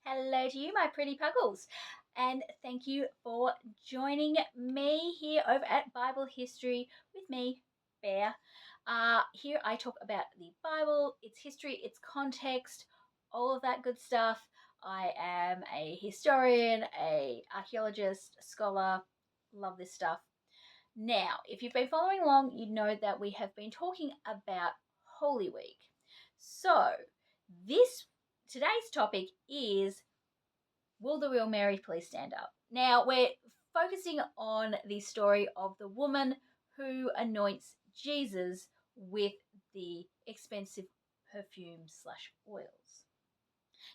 Hello to you, my pretty puggles, and thank you for joining me here over at Bible History with me, Bear. Here I talk about the Bible, its history, its context, all of that good stuff. I am a historian, a archaeologist, a scholar, love this stuff. Now, if you've been following along, you know that we have been talking about Holy Week. So, this today's topic is, will the real Mary please stand up? Now, we're focusing on the story of the woman who anoints Jesus with the expensive perfume slash oils.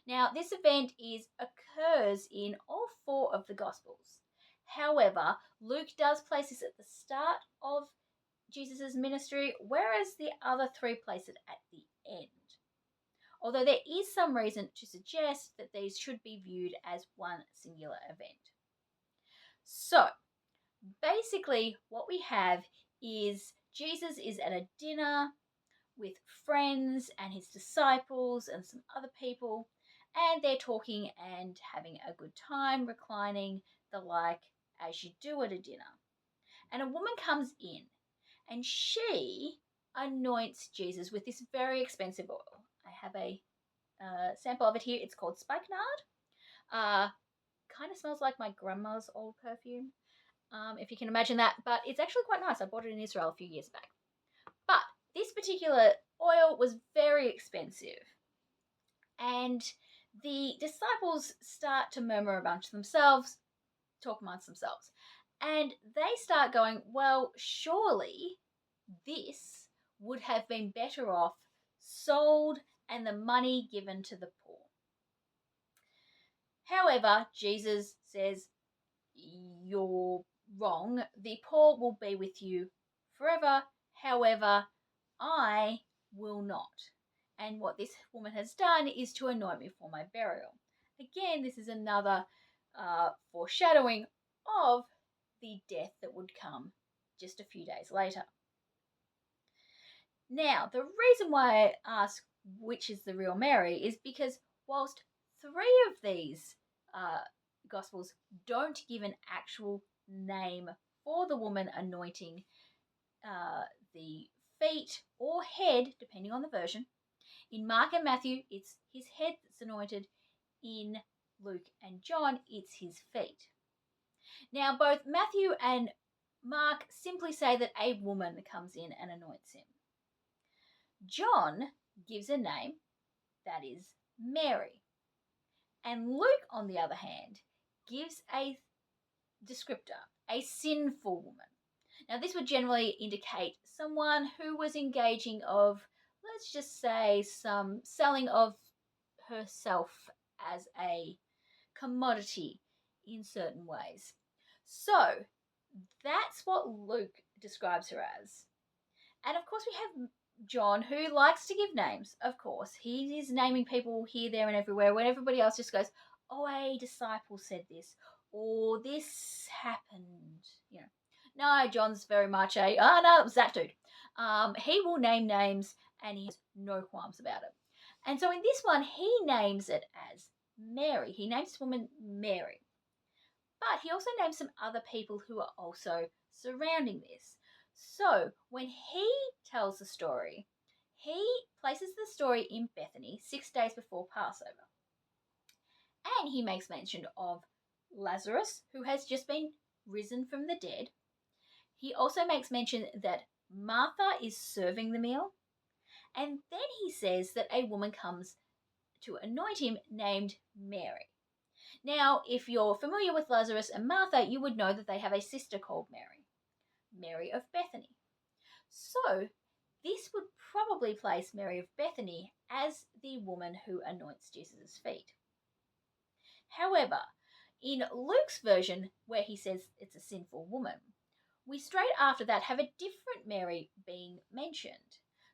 Now, this event occurs in all four of the Gospels. However, Luke does place this at the start of Jesus' ministry, whereas the other three place it at the end, although there is some reason to suggest that these should be viewed as one singular event. So, basically, what we have is Jesus is at a dinner with friends and his disciples and some other people, and they're talking and having a good time, reclining, the like, as you do at a dinner. And a woman comes in and she anoints Jesus with this very expensive oil. I have a sample of it here. It's called spikenard. Kind of smells like my grandma's old perfume, if you can imagine that. But it's actually quite nice. I bought it in Israel a few years back. But this particular oil was very expensive. And the disciples start to murmur amongst themselves, talk amongst themselves. And they start going, well, surely this would have been better off sold and the money given to the poor. However, Jesus says, you're wrong. The poor will be with you forever. However, I will not. And what this woman has done is to anoint me for my burial. Again, this is another foreshadowing of the death that would come just a few days later. Now, the reason why I ask which is the real Mary is because whilst three of these Gospels don't give an actual name for the woman anointing the feet or head, depending on the version, in Mark and Matthew, it's his head that's anointed. In Luke and John, it's his feet. Now, both Matthew and Mark simply say that a woman comes in and anoints him. John gives a name, that is Mary. And Luke, on the other hand, gives a descriptor, a sinful woman. Now, this would generally indicate someone who was engaging of, let's just say, some selling of herself as a commodity in certain ways. So, that's what Luke describes her as. And of course, we have John, who likes to give names, of course. He is naming people here, there, and everywhere when everybody else just goes, oh, a disciple said this, or this happened, you know. No, John's very much no, it was that dude. He will name names and he has no qualms about it. And so in this one, he names it as Mary. He names this woman Mary. But he also names some other people who are also surrounding this. So when he tells the story, he places the story in Bethany 6 days before Passover. And he makes mention of Lazarus, who has just been risen from the dead. He also makes mention that Martha is serving the meal. And then he says that a woman comes to anoint him named Mary. Now, if you're familiar with Lazarus and Martha, you would know that they have a sister called Mary, Mary of Bethany. So, this would probably place Mary of Bethany as the woman who anoints Jesus' feet. However, in Luke's version, where he says it's a sinful woman, we straight after that have a different Mary being mentioned.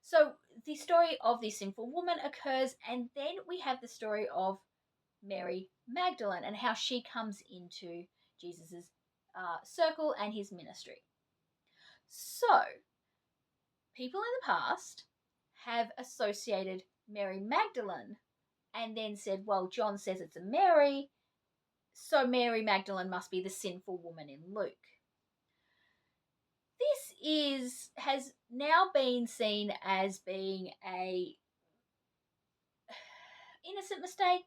So the story of the sinful woman occurs, and then we have the story of Mary Magdalene and how she comes into Jesus' circle and his ministry. So, people in the past have associated Mary Magdalene and then said, well, John says it's a Mary, so Mary Magdalene must be the sinful woman in Luke. This has now been seen as being a innocent mistake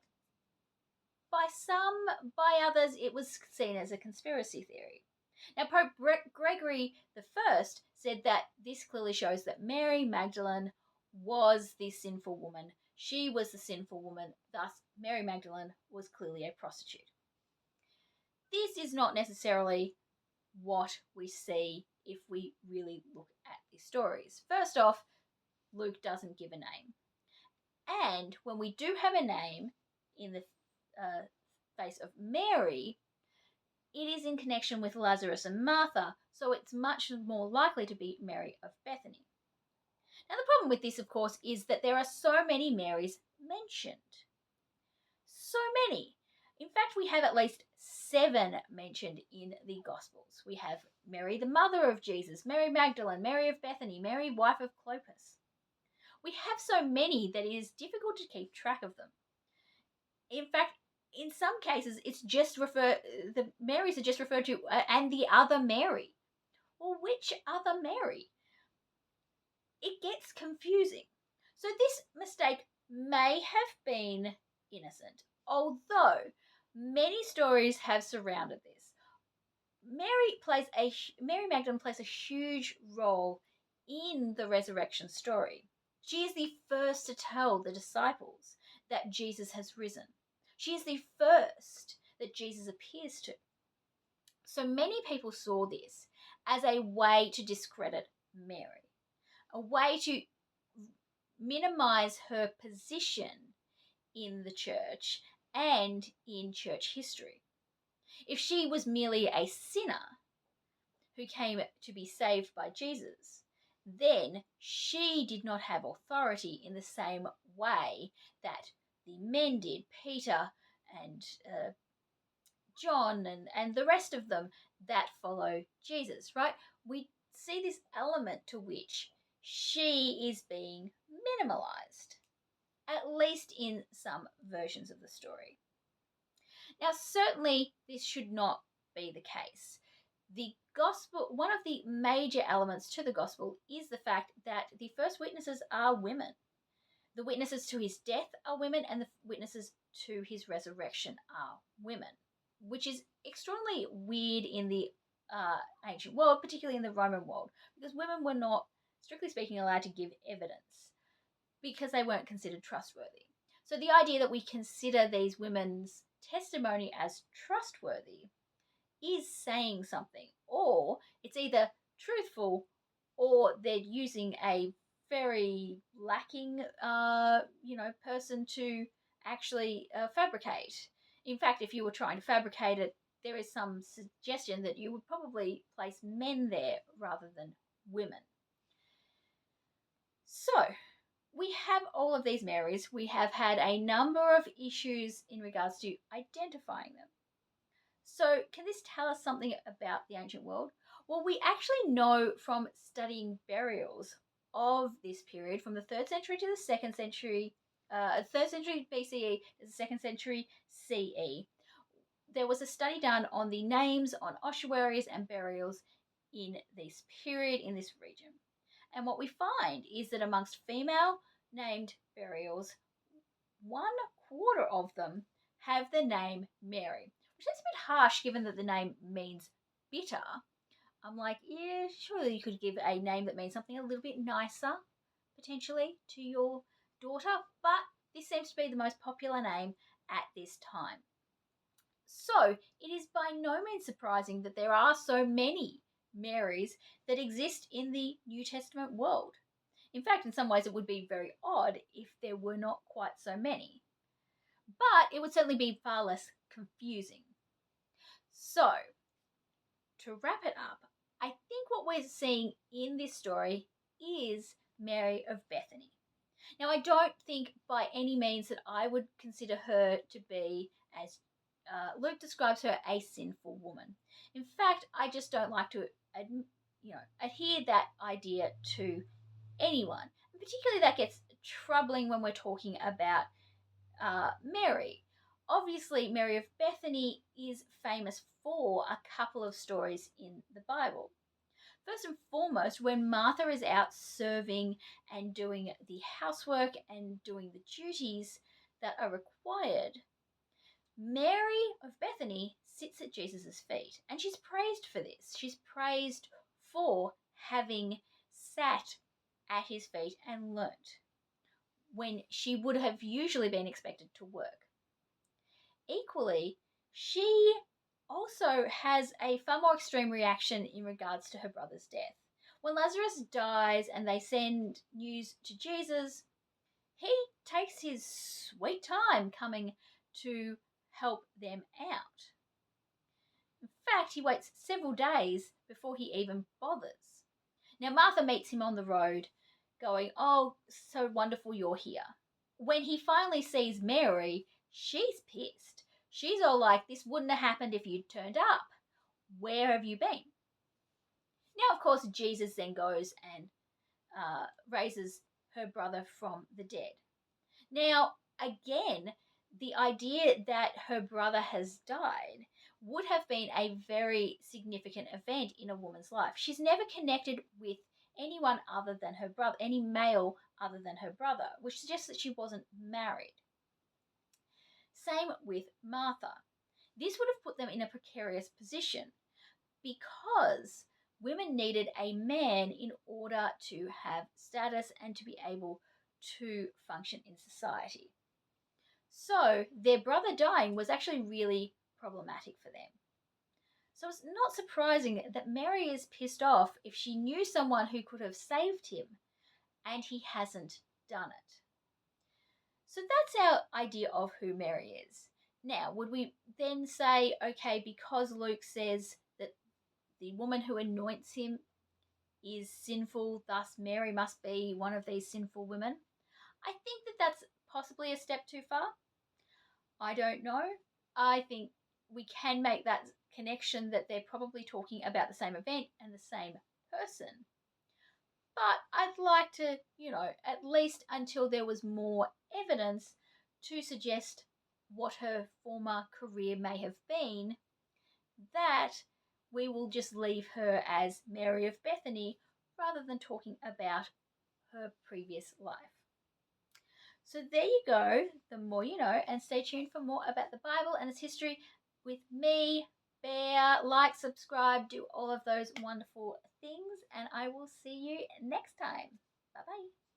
by some, by others it was seen as a conspiracy theory. Now, Pope Gregory I said that this clearly shows that Mary Magdalene was the sinful woman. She was the sinful woman, thus, Mary Magdalene was clearly a prostitute. This is not necessarily what we see if we really look at these stories. First off, Luke doesn't give a name. And when we do have a name in the face of Mary, it is in connection with Lazarus and Martha, so it's much more likely to be Mary of Bethany. Now, the problem with this, of course, is that there are so many Marys mentioned. So many. In fact, we have at least 7 mentioned in the Gospels. We have Mary, the mother of Jesus, Mary Magdalene, Mary of Bethany, Mary, wife of Clopas. We have so many that it is difficult to keep track of them. In fact, in some cases, the Marys are just referred to and the other Mary. Well, which other Mary? It gets confusing. So this mistake may have been innocent, although many stories have surrounded this. Mary Magdalene plays a huge role in the resurrection story. She is the first to tell the disciples that Jesus has risen. She is the first that Jesus appears to. So many people saw this as a way to discredit Mary, a way to minimize her position in the church and in church history. If she was merely a sinner who came to be saved by Jesus, then she did not have authority in the same way that the men did, Peter and John and the rest of them that follow Jesus, right? We see this element to which she is being minimalized, at least in some versions of the story. Now, certainly this should not be the case. The gospel, one of the major elements to the gospel is the fact that the first witnesses are women. The witnesses to his death are women, and the witnesses to his resurrection are women, which is extraordinarily weird in the ancient world, particularly in the Roman world, because women were not, strictly speaking, allowed to give evidence because they weren't considered trustworthy. So the idea that we consider these women's testimony as trustworthy is saying something, or it's either truthful or they're using a very lacking, person to actually fabricate. In fact, if you were trying to fabricate it, there is some suggestion that you would probably place men there rather than women. So, we have all of these Marys. We have had a number of issues in regards to identifying them. So, can this tell us something about the ancient world? Well, we actually know from studying burials of this period, from the 3rd century to the 2nd century, 3rd century BCE to the 2nd century CE. There was a study done on the names on ossuaries and burials in this period, in this region. And what we find is that amongst female named burials, 1/4 of them have the name Mary, which is a bit harsh given that the name means bitter. I'm like, yeah, surely you could give a name that means something a little bit nicer, potentially, to your daughter, but this seems to be the most popular name at this time. So, it is by no means surprising that there are so many Marys that exist in the New Testament world. In fact, in some ways, it would be very odd if there were not quite so many. But it would certainly be far less confusing. So, to wrap it up, I think what we're seeing in this story is Mary of Bethany. Now, I don't think by any means that I would consider her to be, as Luke describes her, a sinful woman. In fact, I just don't like to adhere that idea to anyone. And particularly that gets troubling when we're talking about Mary. Obviously, Mary of Bethany is famous for a couple of stories in the Bible. First and foremost, when Martha is out serving and doing the housework and doing the duties that are required, Mary of Bethany sits at Jesus' feet, and she's praised for this. She's praised for having sat at his feet and learnt when she would have usually been expected to work. Equally, she also has a far more extreme reaction in regards to her brother's death. When Lazarus dies and they send news to Jesus, he takes his sweet time coming to help them out. In fact, he waits several days before he even bothers. Now, Martha meets him on the road, going, "Oh, so wonderful you're here." When he finally sees Mary, she's pissed. She's all like, "This wouldn't have happened if you'd turned up. Where have you been?" Now, of course, Jesus then goes and raises her brother from the dead. Now, again, the idea that her brother has died would have been a very significant event in a woman's life. She's never connected with anyone other than her brother, any male other than her brother, which suggests that she wasn't married. Same with Martha. This would have put them in a precarious position because women needed a man in order to have status and to be able to function in society. So their brother dying was actually really problematic for them. So it's not surprising that Mary is pissed off if she knew someone who could have saved him and he hasn't done it. So that's our idea of who Mary is. Now, would we then say, okay, because Luke says that the woman who anoints him is sinful, thus Mary must be one of these sinful women? I think that that's possibly a step too far. I don't know. I think we can make that connection that they're probably talking about the same event and the same person. But I'd like to, at least until there was more evidence to suggest what her former career may have been, that we will just leave her as Mary of Bethany rather than talking about her previous life. So there you go, the more you know, and stay tuned for more about the Bible and its history with me, Bear. Like, subscribe, do all of those wonderful things, and I will see you next time. Bye bye.